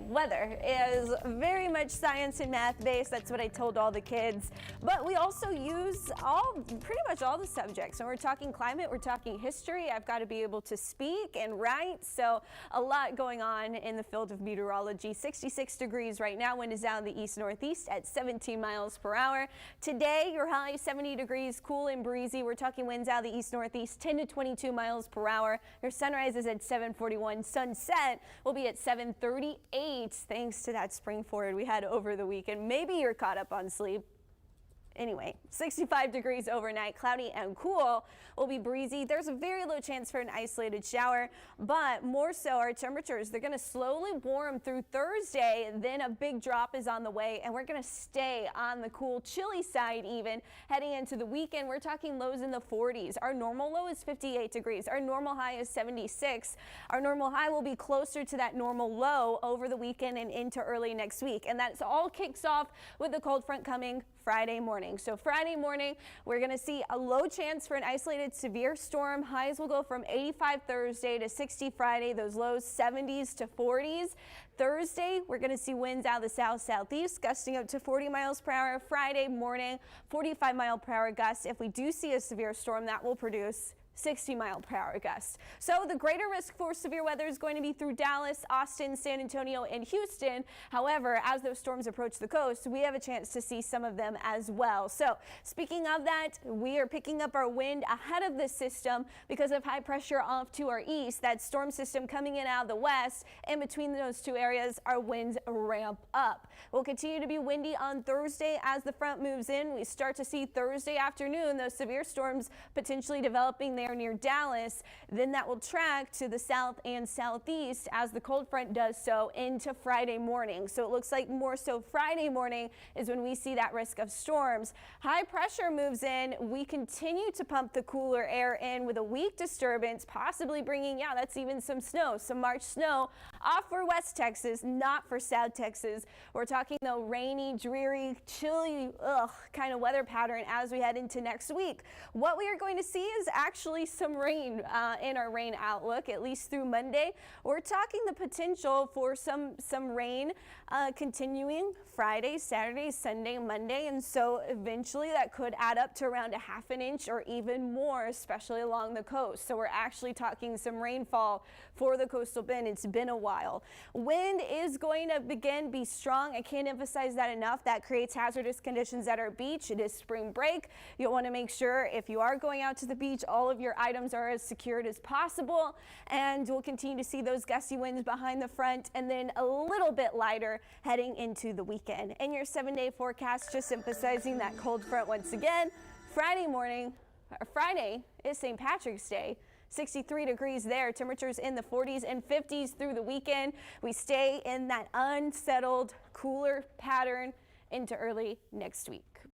weather is very much science and math based. That's what I told all the kids. But we also use pretty much all the subjects. When we're talking climate, we're talking history. I've got to be able to speak and write. So a lot going on in the field of meteorology. 66 degrees right now. Wind is out in the east-northeast at 17 miles per hour. Today, your high 70 degrees, cool and breezy. We're talking winds out of the east-northeast 10 to 22 miles per hour. Your sunrise is at 7:41. Sunset will be at 7:38 thanks to that spring forward we had over the weekend. Maybe you're caught up on sleep. Anyway, 65 degrees overnight, cloudy and cool, will be breezy. There's a very low chance for an isolated shower, but more so our temperatures, they're going to slowly warm through Thursday. Then a big drop is on the way, and we're going to stay on the cool, chilly side even heading into the weekend. We're talking lows in the 40s. Our normal low is 58 degrees. Our normal high is 76. Our normal high will be closer to that normal low over the weekend and into early next week. And that all kicks off with the cold front coming Friday morning. So Friday morning, we're going to see a low chance for an isolated severe storm. Highs will go from 85 Thursday to 60 Friday. Those lows 70s to 40s. Thursday, we're going to see winds out of the south-southeast gusting up to 40 miles per hour. Friday morning, 45 mile per hour gusts. If we do see a severe storm, that will produce 60 mile per hour gusts. So the greater risk for severe weather is going to be through Dallas, Austin, San Antonio, and Houston. However, as those storms approach the coast, we have a chance to see some of them as well. So speaking of that, we are picking up our wind ahead of this system because of high pressure off to our east. That storm system coming in out of the west. In between those two areas, our winds ramp up. We'll continue to be windy on Thursday as the front moves in. We start to see Thursday afternoon those severe storms potentially developing there near Dallas. Then that will track to the south and southeast as the cold front does so into Friday morning. So it looks like more so Friday morning is when we see that risk of storms. High pressure moves in. We continue to pump the cooler air in with a weak disturbance, possibly bringing, that's even some snow, some March snow off for West Texas, not for South Texas. We're talking though rainy, dreary, chilly, kind of weather pattern as we head into next week. What we are going to see is actually some rain in our rain outlook, at least through Monday. We're talking the potential for some rain continuing Friday, Saturday, Sunday, Monday, and so eventually that could add up to around a half an inch or even more, especially along the coast. So we're actually talking some rainfall for the coastal bend. It's been a while. Wind is going to be strong. I can't emphasize that enough. That creates hazardous conditions at our beach. It is spring break. You'll want to make sure if you are going out to the beach, all of your items are as secured as possible, and we'll continue to see those gusty winds behind the front and then a little bit lighter heading into the weekend. And your 7-day forecast just emphasizing that cold front once again. Friday is St. Patrick's Day. 63 degrees there, temperatures in the 40s and 50s through the weekend. We stay in that unsettled, cooler pattern into early next week.